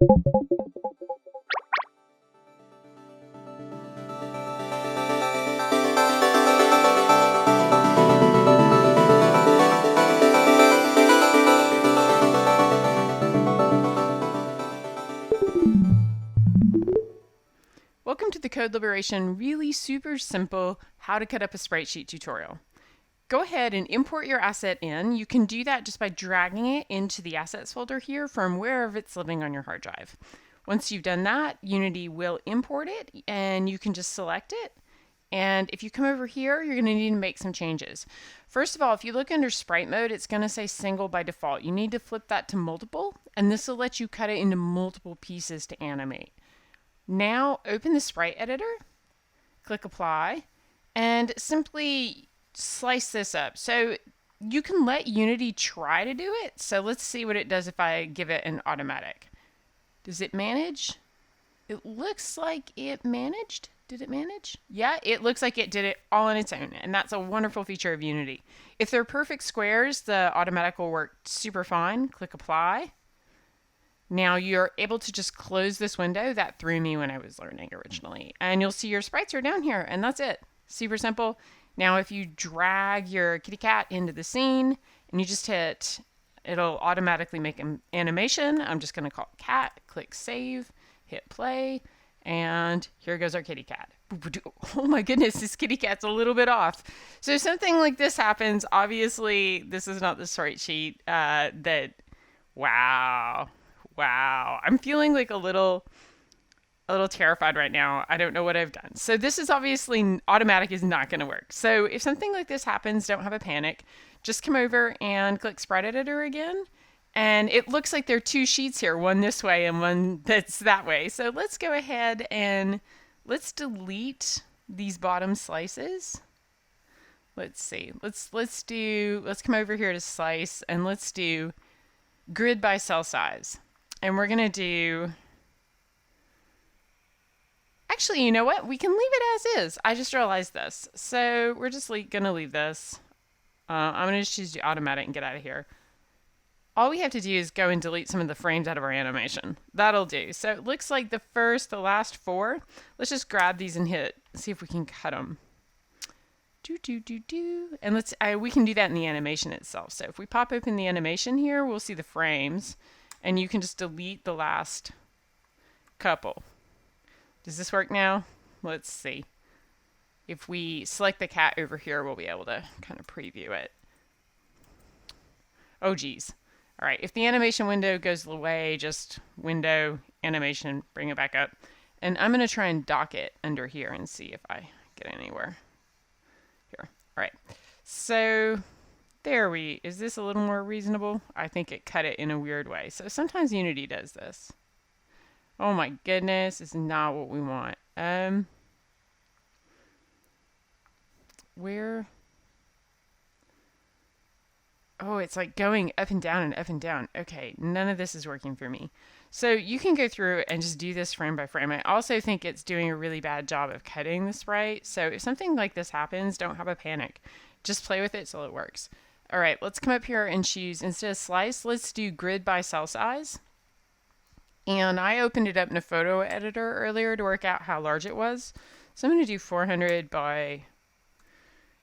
Welcome to the Code Liberation really super simple how to cut up a sprite sheet tutorial. Go ahead and import your asset in. You can do that just by dragging it into the assets folder here from wherever it's living on your hard drive. Once you've done that, Unity will import it and you can just select it. And if you come over here, you're going to need to make some changes. First of all, if you look under sprite mode, it's going to say single by default. You need to flip that to multiple, and this will let you cut it into multiple pieces to animate. Now open the sprite editor, click apply, and simply slice this up. So you can let Unity try to do it. So let's see what it does if I give it an automatic. Does it manage? It looks like it managed. Did it manage? Yeah, it looks like it did it all on its own, and that's a wonderful feature of Unity. If they're perfect squares, the automatic will work super fine. Click apply. Now you're able to just close this window. That threw me when I was learning originally. And you'll see your sprites are down here, and that's it. Super simple. Now if you drag your kitty cat into the scene and you just hit, it'll automatically make an animation. I'm just going to call it cat, click save, hit play, and here goes our kitty cat. Oh my goodness, this kitty cat's a little bit off. So something like this happens. Obviously, this is not the sprite sheet wow. I'm feeling like a little terrified right now. I don't know what I've done. So this is obviously automatic is not going to work. So if something like this happens, don't have a panic. Just come over and click sprite editor again. And it looks like there are two sheets here, one this way and one that's that way. So let's go ahead and let's delete these bottom slices. Let's see. Let's come over here to slice and let's do grid by cell size. And we're going to do, actually, you know what? We can leave it as is. I just realized this. So we're just going to leave this. I'm going to just choose the automatic and get out of here. All we have to do is go and delete some of the frames out of our animation. That'll do. So it looks like the last four. Let's just grab these and see if we can cut them. And we can do that in the animation itself. So if we pop open the animation here, we'll see the frames. And you can just delete the last couple. Does this work now? Let's see. If we select the cat over here, we'll be able to kind of preview it. Oh, geez. All right. If the animation window goes away, just window, animation, bring it back up. And I'm going to try and dock it under here and see if I get anywhere. Here. All right. So is this a little more reasonable? I think it cut it in a weird way. So sometimes Unity does this. Oh my goodness, this is not what we want. Where? Oh, it's like going up and down and up and down. Okay, none of this is working for me. So you can go through and just do this frame by frame. I also think it's doing a really bad job of cutting the sprite. So if something like this happens, don't have a panic. Just play with it till it works. All right, let's come up here and choose, instead of slice, let's do grid by cell size. And I opened it up in a photo editor earlier to work out how large it was. So I'm going to do 400 by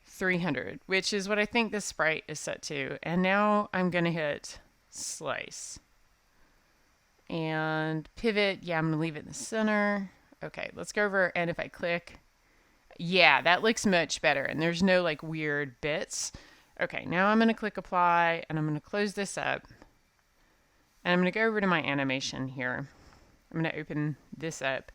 300, which is what I think this sprite is set to. And now I'm going to hit slice. And pivot, yeah, I'm going to leave it in the center. Okay, let's go over, and if I click, yeah, that looks much better. And there's no like weird bits. Okay, now I'm going to click apply, and I'm going to close this up. And I'm going to go over to my animation here. I'm going to open this up.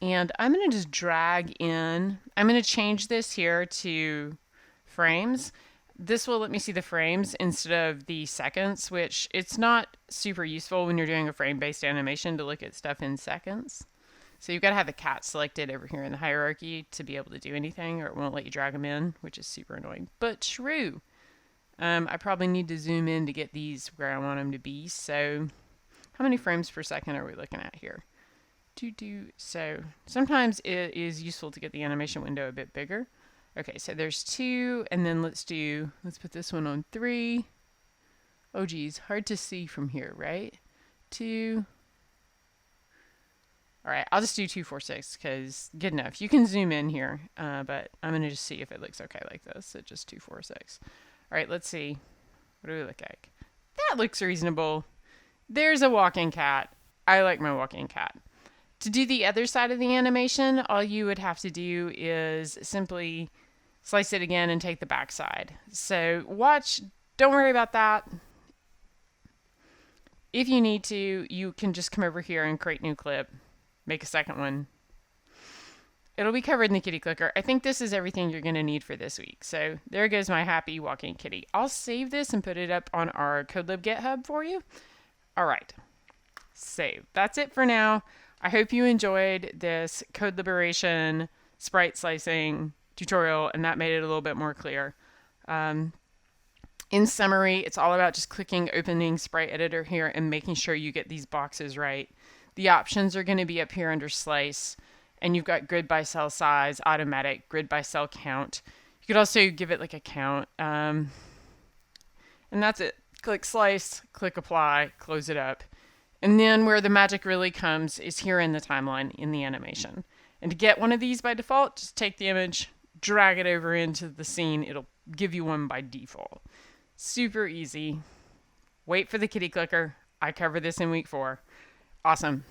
And I'm going to just drag in. I'm going to change this here to frames. This will let me see the frames instead of the seconds, which it's not super useful when you're doing a frame-based animation to look at stuff in seconds. So you've got to have the cat selected over here in the hierarchy to be able to do anything, or it won't let you drag them in, which is super annoying, but true. I probably need to zoom in to get these where I want them to be. So how many frames per second are we looking at here? So sometimes it is useful to get the animation window a bit bigger. Okay, so there's 2, and then let's put this one on 3. Oh geez, hard to see from here, right? 2, All right, I'll just do 246 because good enough. You can zoom in here, but I'm going to just see if it looks okay like this. So just 246. All right, let's see. What do we look like? That looks reasonable. There's a walking cat. I like my walking cat. To do the other side of the animation, all you would have to do is simply slice it again and take the back side. So watch, don't worry about that. If you need to, you can just come over here and create new clip, make a second one. It'll be covered in the kitty clicker. I think this is everything you're going to need for this week. So there goes my happy walking kitty. I'll save this and put it up on our CodeLib GitHub for you. All right, save. That's it for now. I hope you enjoyed this code liberation sprite slicing tutorial and that made it a little bit more clear. In summary, it's all about just clicking opening Sprite Editor here and making sure you get these boxes right. The options are going to be up here under Slice, and you've got grid by cell size, automatic, grid by cell count. You could also give it like a count. And that's it. Click Slice, click Apply, close it up. And then where the magic really comes is here in the timeline in the animation. And to get one of these by default, just take the image, drag it over into the scene. It'll give you one by default. Super easy. Wait for the kitty clicker. I cover this in week 4. Awesome.